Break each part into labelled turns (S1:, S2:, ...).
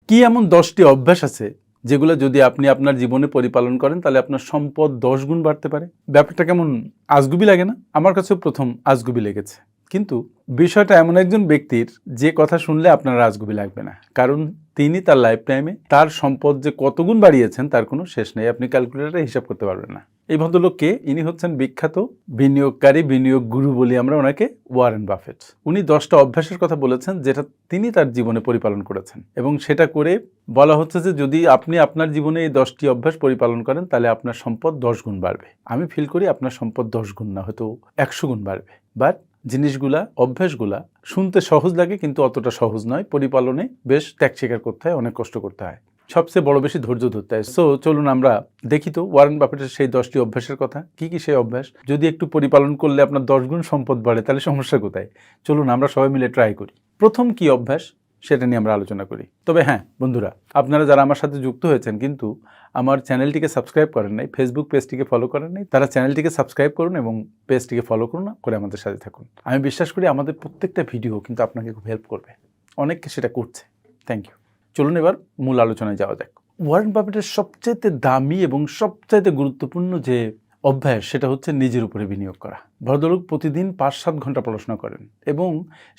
S1: কি এমন 10টি অভ্যাস আছে যেগুলো যদি আপনি আপনার জীবনে পরিপালন করেন তাহলে আপনার সম্পদ 10 গুণ বাড়তে পারে? ব্যাপারটা কেমন আজগুবি লাগে না? আমার কাছেও প্রথম আজগুবি লেগেছে, কিন্তু বিষয়টা এমন একজন ব্যক্তির যে কথা শুনলে আপনার আজগুবি লাগবে না, কারণ তিনি তার লাইফ টাইমে তার সম্পদ যে কত গুণ বাড়িয়েছেন তার কোনো শেষ নেই। আপনি ক্যালকুলেটরে হিসাব করতে পারবেন না। এই ভদ্রলোককে, ইনি হচ্ছেন বিখ্যাত বিনিয়োগকারী, বিনিয়োগ গুরু বলি আমরা ওনাকে, ওয়ারেন বাফেট। উনি 10টা অভ্যাসের কথা বলেছেন যেটা তিনি তার জীবনে পরিপালন করেছেন, এবং সেটা করে বলা হচ্ছে যে যদি আপনি আপনার জীবনে এই 10টি অভ্যাস পরিপালন করেন তাহলে আপনার সম্পদ 10 গুণ বাড়বে। আমি ফিল করি আপনার সম্পদ 10 গুণ না, হয়তো 100 গুণ বাড়বে। বাট জিনিসগুলা, অভ্যাসগুলা শুনতে সহজ লাগে কিন্তু অতটা সহজ নয়। পরিপালনে বেশ ত্যাগ স্বীকার করতে হয়, অনেক কষ্ট করতে হয়, সবচেয়ে বড় বেশি ধৈর্য ধরতে হয়। সো চলুন আমরা দেখি তো ওয়ারেন বাফেটের সেই 10টি অভ্যাসের কথা। কি কি সেই অভ্যাস? যদি একটু পরিপালন করলে আপনার 10 গুণ সম্পদ বাড়ে তাহলে সমস্যা কোথায়? চলুন আমরা সবাই মিলে ট্রাই করি। প্রথম কি অভ্যাস সেটা নিয়ে আমরা আলোচনা করি। তবে হ্যাঁ বন্ধুরা, আপনারা যারা আমার সাথে যুক্ত হয়েছেন কিন্তু আমার চ্যানেলটিকে সাবস্ক্রাইব করেন নাই, ফেসবুক পেজটিকে ফলো করেন নাই, তারা চ্যানেলটিকে সাবস্ক্রাইব করুন এবং পেজটিকে ফলো করুন, করে আমাদের সাথে থাকুন। আমি বিশ্বাস করি আমাদের প্রত্যেকটা ভিডিও কিন্তু আপনাকে খুব হেল্প করবে। অনেককে সেটা করছে। Thank you. চলুন এবার মূল আলোচনায় যাওয়া যাক। ওয়ারেন বাফেটের সবচাইতে দামি এবং সবচাইতে গুরুত্বপূর্ণ যে অভ্যাস সেটা হচ্ছে নিজের উপরে বিনিয়োগ করা। ভদ্রলোক প্রতিদিন 5-7 ঘন্টা পড়াশোনা করেন, এবং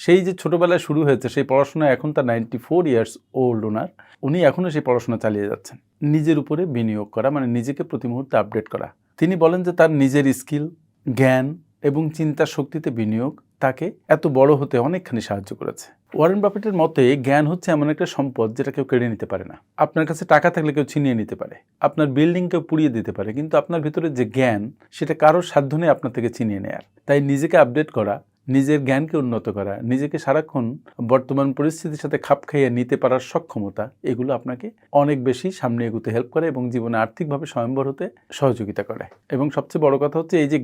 S1: সেই যে ছোটোবেলায় শুরু হয়েছে সেই পড়াশোনা এখন তার 94 ইয়ার্স ওল্ড ওনার, উনি এখনও সেই পড়াশোনা চালিয়ে যাচ্ছেন। নিজের উপরে বিনিয়োগ করা মানে নিজেকে প্রতি মুহূর্তে আপডেট করা। তিনি বলেন যে তার নিজের স্কিল, জ্ঞান এবং চিন্তার শক্তিতে বিনিয়োগ তাকে এত বড় হতে অনেকখানি সাহায্য করেছে। ওয়ারেন বাফেটের মতে জ্ঞান হচ্ছে এমন একটা সম্পদ যেটা কেউ কেড়ে নিতে পারে না। আপনার কাছে টাকা থাকলে কেউ ছিনিয়ে নিতে পারে, আপনার বিল্ডিং কেউ পুড়িয়ে দিতে পারে, কিন্তু আপনার ভিতরে যে জ্ঞান সেটা কারোর সাধ্য নেই আপনার থেকে ছিনিয়ে নেয়ার। তাই নিজেকে আপডেট করা, নিজের জ্ঞানকে উন্নত করা, নিজেকে সারাক্ষণ বর্তমান পরিস্থিতির সাথে খাপ খাইয়ে নিতে পারার সক্ষমতা, এগুলো আপনাকে অনেক বেশি সামনে এগোতে হেল্প করে এবং জীবনে আর্থিকভাবে স্বয়ম্বর হতে সহযোগিতা করে। এবং সবচেয়ে বড় কথা হচ্ছে এই যে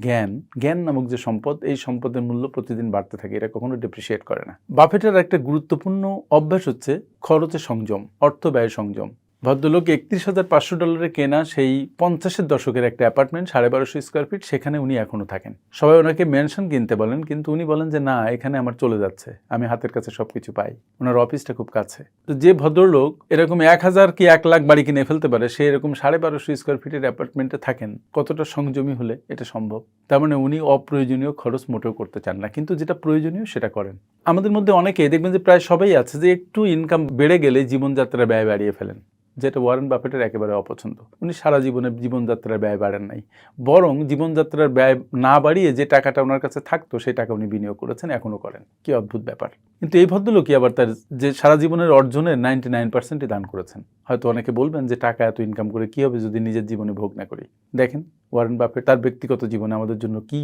S1: জ্ঞান নামক যে সম্পদ, এই সম্পদের মূল্য প্রতিদিন বাড়তে থাকে, এটা কখনো ডেপ্রিসিয়েট করে না। বাফেটের একটা গুরুত্বপূর্ণ অভ্যাস হচ্ছে খরচে সংযম, অর্থ ব্যয় সংযম। ভদ্রলোক $31,500 কেনা সেই 50-এর দশকের একটা অ্যাপার্টমেন্ট, 1250 স্কোয়ার ফিট, সেখানে উনি এখনও থাকেন। সবাই ওনাকে মেনশন কিনতে বলেন, কিন্তু উনি বলেন যে না, এখানে আমার চলে যাচ্ছে, আমি হাতের কাছে সব কিছু পাই। ওনার অফিসটা খুব কাছে। তো যে ভদ্রলোক এরকম 1000 কি 1 লাখ বাড়ি কিনে ফেলতে পারে, সে এরকম 1250 স্কোয়ার ফিটের অ্যাপার্টমেন্টে থাকেন, কতটা সংযমী হলে এটা সম্ভব? তার মানে উনি অপ্রয়োজনীয় খরচ মোটেও করতে চান না, কিন্তু যেটা প্রয়োজনীয় সেটা করেন। আমাদের মধ্যে অনেকেই দেখবেন যে প্রায় সবাই আছে যে একটু ইনকাম বেড়ে গেলে জীবনযাত্রার ব্যয় বাড়িয়ে ফেলেন, যেটা ওয়ারেন বাফেটের একেবারে অপছন্দ। উনি সারা জীবনে জীবনযাত্রার ব্যয় বাড়ান নাই, বরং জীবনযাত্রার ব্যয় না বাড়িয়ে যে টাকাটা ওনার কাছে থাকতো সেই টাকা উনি বিনিয়োগ করেছেন, এখনও করেন। কি অদ্ভুত ব্যাপার! কিন্তু এই ভদ্রলোকই আবার তার যে সারা জীবনের অর্জনের 99%ই দান করেছেন। হয়তো অনেকে বলবেন যে টাকা এত ইনকাম করে কী হবে যদি নিজের জীবনে ভোগ না করি। দেখেন ওয়ারেন বাফেট তার ব্যক্তিগত জীবনে আমাদের জন্য কি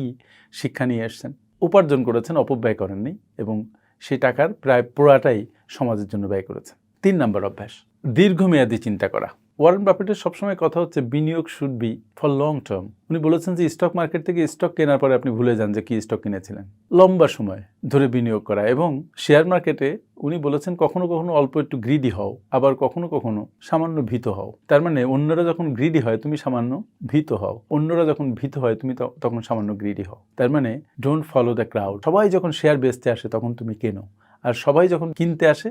S1: শিক্ষা নিয়ে এসছেন। উপার্জন করেছেন, অপব্যয় করেননি, এবং সেই টাকার প্রায় পুরাটাই সমাজের জন্য ব্যয় করেছেন। 3 নম্বর অভ্যাস, দীর্ঘমেয়াদী চিন্তা করা। ওয়ারেন বাফেটের সবসময় কথা হচ্ছে বিনিয়োগ should be for long term. উনি বলেছেন যে স্টক মার্কেট থেকে স্টক কেনার পরে আপনি ভুলে যান যে কি স্টক কিনেছিলেন। লম্বা সময় ধরে বিনিয়োগ করা। এবং শেয়ার মার্কেটে উনি বলেছেন কখনো কখনো অল্প একটু গ্রিডি হও, আবার কখনো কখনো সামান্য ভীত হও। তার মানে অন্যরা যখন গ্রিডি হয় তুমি সামান্য ভীত হও, অন্যরা যখন ভীত হয় তুমি তখন সামান্য গ্রিডি হও। তার মানে ডোন্ট ফলো দ্য ক্রাউড। সবাই যখন শেয়ার বেচতে আসে তখন তুমি কেনো, আর সবাই যখন কিনতে আসে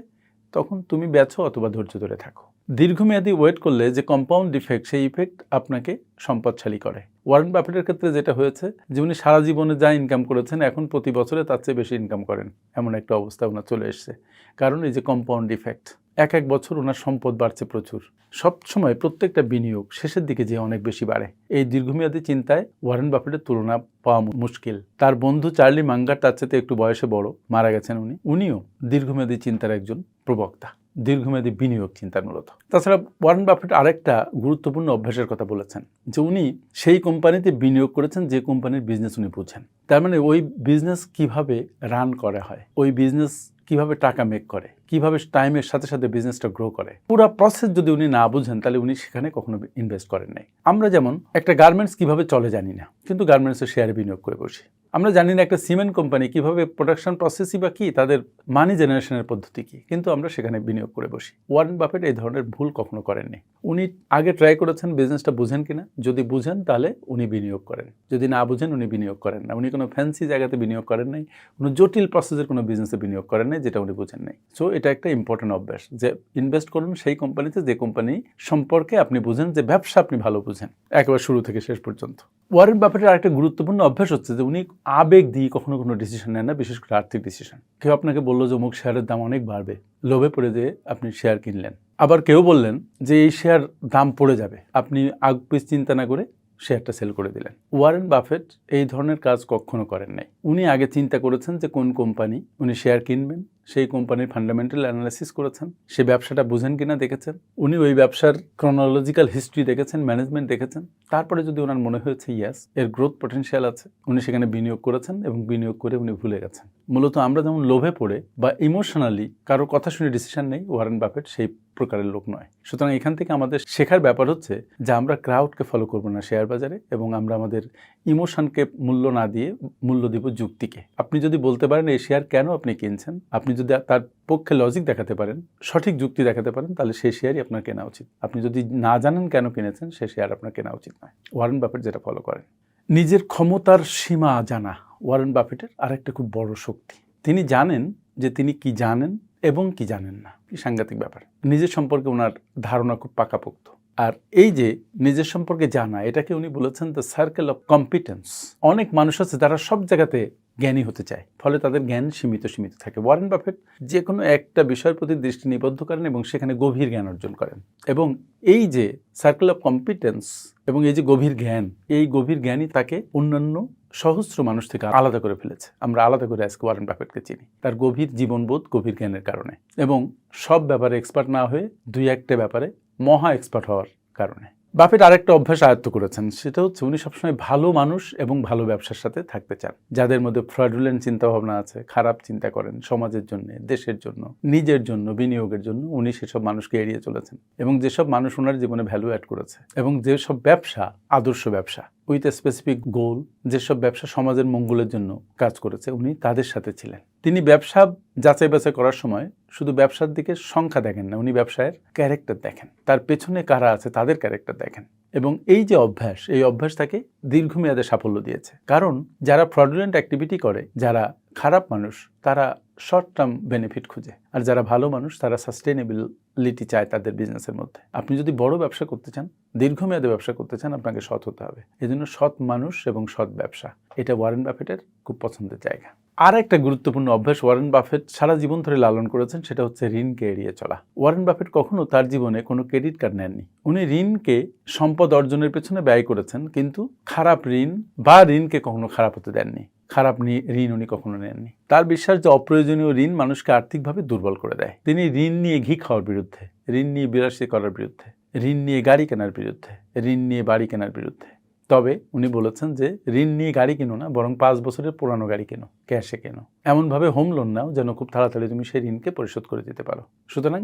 S1: তখন তুমি বেচো অথবা ধৈর্য ধরে থাকো। দীর্ঘমেয়াদী ওয়েট করলে যে কম্পাউন্ড ইফেক্ট, সেই ইফেক্ট আপনাকে সম্পদশালী করে। ওয়ারেন বাফেটের ক্ষেত্রে যেটা হয়েছে যে উনি সারা জীবনে যা ইনকাম করেছেন এখন প্রতি বছরে তার চেয়ে বেশি ইনকাম করেন, এমন একটা অবস্থা ওনার চলে এসছে। কারণ এই যে কম্পাউন্ড ইফেক্ট, এক বছর ওনার সম্পদ বাড়ছে প্রচুর। সবসময় প্রত্যেকটা বিনিয়োগ শেষের দিকে যে অনেক বেশি বাড়ে। এই দীর্ঘমেয়াদী চিন্তায় ওয়ারেন বাফেটের তুলনা পাওয়া মুশকিল। তার বন্ধু চার্লি মাঙ্গার তার চেয়ে একটু বয়সে বড়, মারা গেছেন উনিও দীর্ঘমেয়াদী চিন্তার একজন প্রবক্তা, দীর্ঘমেয়াদী বিনিয়োগ চিন্তার মূলত। তাছাড়া ওয়ারেন বাফেট আরেকটা গুরুত্বপূর্ণ অভ্যাসের কথা বলেছেন যে উনি সেই কোম্পানিতে বিনিয়োগ করেছেন যে কোম্পানির বিজনেস উনি বুঝেন। তার মানে ওই বিজনেস কিভাবে রান করা হয়, ওই বিজনেস কিভাবে টাকা মেক করে, কিভাবে টাইমের সাথে সাথে বিজনেসটা গ্রো করে, পুরো প্রসেস যদি উনি না বুঝেন তাহলে উনি সেখানে কখনো ইনভেস্ট করেন নাই। আমরা যেমন একটা গার্মেন্টস কিভাবে চলে জানি না, কিন্তু গার্মেন্টসের শেয়ারে বিনিয়োগ করে বসি। আমরা জানি না একটা সিমেন্ট কোম্পানি কিভাবে প্রোডাকশন প্রসেসই বা কি, তাদের মানি জেনারেশনের পদ্ধতি কি, কিন্তু আমরা সেখানে বিনিয়োগ করে বসি। ওয়ারেন বাফেট এই ধরনের ভুল কখনো করেননি। উনি আগে ট্রাই করেছেন বিজনেসটা বুঝেন কিনা, যদি বুঝেন তাহলে উনি বিনিয়োগ করেন, যদি না বুঝেন উনি বিনিয়োগ করেন না। উনি কোনো ফ্যান্সি জায়গাতে বিনিয়োগ করেন নাই, কোনো জটিল প্রসেসের কোনো বিজনেসে বিনিয়োগ করেন নাই যেটা উনি বুঝেন নাই। সো এটা একটা ইম্পর্টেন্ট অভ্যাস যে ইনভেস্ট করুন সেই কোম্পানিতে যে কোম্পানি সম্পর্কে আপনি বুঝেন, যে ব্যবসা আপনি ভালো বুঝেন একেবারে শুরু থেকে শেষ পর্যন্ত। ওয়ারেন বাফেটের আরেকটা গুরুত্বপূর্ণ অভ্যাস হচ্ছে যে উনি আবেগ দিয়ে কখনো কোনো ডিসিশন নেন না, বিশেষ করে আর্থিক ডিসিশন। কেউ আপনাকে বললো যে অমুক শেয়ারের দাম অনেক বাড়বে, লোভে পড়ে যে আপনি শেয়ার কিনলেন। আবার কেউ বললেন যে এই শেয়ার দাম পড়ে যাবে, আপনি আগে চিন্তা না করে শেয়ারটা সেল করে দিলেন। ওয়ারেন বাফেট এই ধরনের কাজ কখনো করেন নাই। উনি আগে চিন্তা করেছেন যে কোন কোম্পানি উনি শেয়ার কিনবেন, সেই কোম্পানির ফান্ডামেন্টাল অ্যানালাইসিস করেছেন, সে ব্যবসাটা বুঝেন কিনা দেখেছেন, উনি ওই ব্যবসার ক্রনোলজিক্যাল হিস্ট্রি দেখেছেন, ম্যানেজমেন্ট দেখেছেন। তারপরে যদি ওনার মনে হয়েছে ইয়াস এর গ্রোথ পটেনশিয়াল আছে, উনি সেখানে বিনিয়োগ করেছেন এবং বিনিয়োগ করে উনি ভুলে গেছেন। মূলত আমরা যেমন লোভে পড়ে বা ইমোশনালি কারো কথা শুনে ডিসিশন নেই, ওয়ারেন বাফেট সেই প্রকারের লোক নয়। সুতরাং এখান থেকে আমাদের শেখার ব্যাপার হচ্ছে যে আমরা ক্রাউডকে ফলো করব না শেয়ার বাজারে, এবং আমরা আমাদের ইমোশনকে মূল্য না দিয়ে মূল্য দিব যুক্তিকে। আপনি যদি বলতে পারেন এই শেয়ার কেন আপনি কিনছেন, আপনি যদি তার পক্ষে লজিক দেখাতে পারেন, সঠিক যুক্তি দেখাতে পারেন, তাহলে সেই শেয়ারই আপনার কেনা উচিত। আপনি যদি না জানেন কেন কিনেছেন, সেই শেয়ার আপনার কেনা উচিত নয়। ওয়ারেন বাফেট যেটা ফলো করেন, নিজের ক্ষমতার সীমা জানা ওয়ারেন বাফেটের আরেকটা খুব বড় শক্তি। তিনি জানেন যে তিনি কি জানেন এবং কি জানেন না। কি সাংঘাতিক ব্যাপার। নিজের সম্পর্কে ওনার ধারণা খুব পাকাপোক্ত। আর এই যে নিজের সম্পর্কে জানা, এটাকে উনি বলেছেন দ্য সার্কেল অফ কম্পিটেন্স। অনেক মানুষ আছে যারা সব জায়গাতে জ্ঞানী হতে চায়, ফলে তাদের জ্ঞান সীমিত থাকে। ওয়ারেন বাফেট যে কোনো একটা বিষয়ের প্রতি দৃষ্টি নিবদ্ধ করেন এবং সেখানে গভীর জ্ঞান অর্জন করেন। এবং এই যে সার্কেল অফ কম্পিটেন্স এবং এই যে গভীর জ্ঞান, এই গভীর জ্ঞানই তাকে অন্যান্য সহস্র মানুষ থেকে আলাদা করে ফেলেছে। আমরা আলাদা করে আজকে ওয়ারেন বাফেটকে চিনি তার গভীর জীবনবোধ, গভীর জ্ঞানের কারণে, এবং সব ব্যাপারে এক্সপার্ট না হয়ে দুই একটা ব্যাপারে মহা এক্সপার্ট হওয়ার কারণে। বাফেট আরেকটা অভ্যাস আয়ত্ত করেছেন, সেটা হচ্ছে উনি সবসময় ভালো মানুষ এবং ভালো ব্যবসার সাথে থাকতে চান। যাদের মধ্যে ফ্রডুলেন্ট চিন্তাভাবনা আছে, খারাপ চিন্তা করেন সমাজের জন্য, দেশের জন্য, নিজের জন্য, বিনিয়োগের জন্য, উনি সেসব মানুষকে এড়িয়ে চলেছেন। এবং যেসব মানুষ ওনার জীবনে ভ্যালু অ্যাড করেছে এবং যেসব ব্যবসা আদর্শ ব্যবসা উইথ এ স্পেসিফিক গোল, যেসব ব্যবসা সমাজের মঙ্গলের জন্য কাজ করেছে, উনি তাদের সাথে ছিলেন। তিনি ব্যবসা যাচাই বাছাই করার সময় শুধু ব্যবসার দিকে সংখ্যা দেখেন না, উনি ব্যবসায়ের ক্যারেক্টার দেখেন, তার পেছনে কারা আছে তাদের ক্যারেক্টার দেখেন। এবং এই যে অভ্যাস, এই অভ্যাস তাকে দীর্ঘমেয়াদে সাফল্য দিয়েছে। কারণ যারা ফ্রডুলেন্ট অ্যাক্টিভিটি করে, যারা খারাপ মানুষ, তারা শর্ট টার্ম বেনিফিট খুঁজে, আর যারা ভালো মানুষ তারা সাস্টেনেবিলিটি চায় তাদের বিজনেসের মধ্যে। আপনি যদি বড় ব্যবসা করতে চান, দীর্ঘমেয়াদে ব্যবসা করতে চান, আপনাকে সৎ হতে হবে। এজন্য সৎ মানুষ এবং সৎ ব্যবসা, এটা ওয়ারেন বাফেটের খুব পছন্দের জায়গা। আর একটা গুরুত্বপূর্ণ অভ্যাস ওয়ারেন বাফেট সারা জীবন ধরে লালন করেছেন, সেটা হচ্ছে ঋণকে এড়িয়ে চলা। ওয়ারেন বাফেট কখনো তার জীবনে কোনো ক্রেডিট কার্ড নেননি। উনি ঋণকে সম্পদ অর্জনের পেছনে ব্যয় করেছেন, কিন্তু খারাপ ঋণ বা ঋণকে কখনো খারাপ হতে দেননি। খারাপ ঋণ উনি কখনো নেননি। তার বিশ্বাস যে অপ্রয়োজনীয় ঋণ মানুষকে আর্থিকভাবে দুর্বল করে দেয়। তিনি ঋণ নিয়ে ঘি খাওয়ার বিরুদ্ধে, ঋণ নিয়ে বিলাসী করার বিরুদ্ধে, ঋণ নিয়ে গাড়ি কেনার বিরুদ্ধে, ঋণ নিয়ে বাড়ি কেনার বিরুদ্ধে। তবে উনি বলেছেন যে ঋণ নিয়ে গাড়ি কিনো না, বরং 5 বছরের পুরানো গাড়ি কেনো, ক্যাশে কেনো। এমনভাবে হোম লোন নাও যেন খুব তাড়াতাড়ি তুমি সেই ঋণকে পরিশোধ করে দিতে পারো। সুতরাং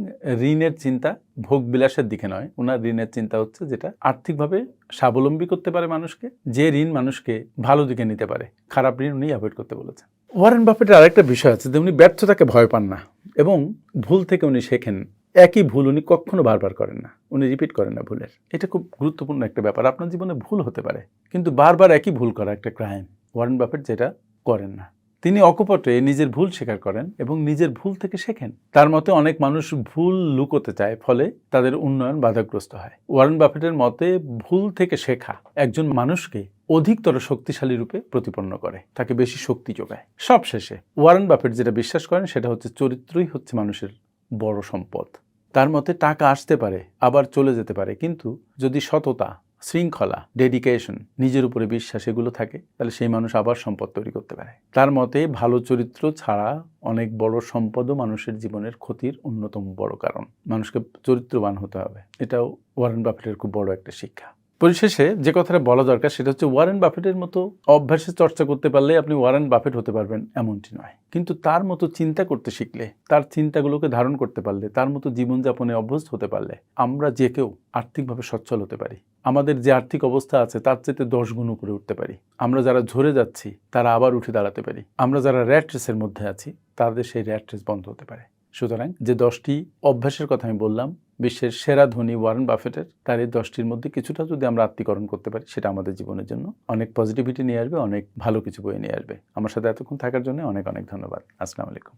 S1: ঋণের চিন্তা ভোগ বিলাসের দিকে নয়, ওনার ঋণের চিন্তা হচ্ছে যেটা আর্থিকভাবে স্বাবলম্বী করতে পারে মানুষকে, যে ঋণ মানুষকে ভালো দিকে নিতে পারে। খারাপ ঋণ উনি অ্যাভয়েড করতে বলেছেন। ওয়ারেন বাফেটের আরেকটা বিষয় আছে যে উনি ব্যর্থতাকে ভয় পান না এবং ভুল থেকে উনি শেখেন। একই ভুল উনি কখনো বারবার করেন না, উনি রিপিট করেন না ভুলের। এটা খুব গুরুত্বপূর্ণ একটা ব্যাপার। আপনার জীবনে ভুল হতে পারে, কিন্তু বারবার একই ভুল করা একটা ক্রাইম। ওয়ারেন বাফেট যেটা করেন না। তিনি অকপটে নিজের ভুল স্বীকার করেন এবং নিজের ভুল থেকে শেখেন। তার মতে অনেক মানুষ ভুল লুকোতে চায়, ফলে তাদের উন্নয়ন বাধাগ্রস্ত হয়। ওয়ারেন বাফেটের মতে ভুল থেকে শেখা একজন মানুষকে অধিকতর শক্তিশালী রূপে প্রতিপন্ন করে, তাকে বেশি শক্তি যোগায়। সবশেষে ওয়ারেন বাফেট যেটা বিশ্বাস করেন সেটা হচ্ছে চরিত্রই হচ্ছে মানুষের বড় সম্পদ। তার মতে টাকা আসতে পারে আবার চলে যেতে পারে, কিন্তু যদি সততা, শৃঙ্খলা, ডেডিকেশন, নিজের উপরে বিশ্বাস এগুলো থাকে, তাহলে সেই মানুষ আবার সম্পদ তৈরি করতে পারে। তার মতে ভালো চরিত্র ছাড়া অনেক বড় সম্পদও মানুষের জীবনের ক্ষতির অন্যতম বড় কারণ। মানুষকে চরিত্রবান হতে হবে, এটাও ওয়ারেন বাফেটের খুব বড় একটা শিক্ষা। পরিশেষে যে কথাটা বলা দরকার সেটা হচ্ছে ওয়ারেন বাফেটের মতো অভ্যাসের চর্চা করতে পারলে আপনি ওয়ারেন বাফেট হতে পারবেন এমনটি নয়, কিন্তু তার মতো চিন্তা করতে শিখলে, তার চিন্তাগুলোকে ধারণ করতে পারলে, তার মতো জীবনযাপনে অভ্যস্ত হতে পারলে আমরা যে কেউ আর্থিকভাবে সচ্ছল হতে পারি। আমাদের যে আর্থিক অবস্থা আছে তার চেয়ে 10 গুণ উপরে উঠতে পারি। আমরা যারা ঝরে যাচ্ছি তারা আবার উঠে দাঁড়াতে পারি। আমরা যারা র্যাট রেসের মধ্যে আছি তাদের সেই র্যাট রেস বন্ধ হতে পারে। সুতরাং যে 10টি অভ্যাসের কথা আমি বললাম, বিশ্বের সেরা ধনী ওয়ারেন বাফেটের, তার এই 10টির মধ্যে কিছুটা যদি আমরা আত্মীকরণ করতে পারি, সেটা আমাদের জীবনের জন্য অনেক পজিটিভিটি নিয়ে আসবে, অনেক ভালো কিছু বয়ে নিয়ে আসবে। আমার সাথে এতক্ষণ থাকার জন্য অনেক অনেক ধন্যবাদ। আসসালামু আলাইকুম।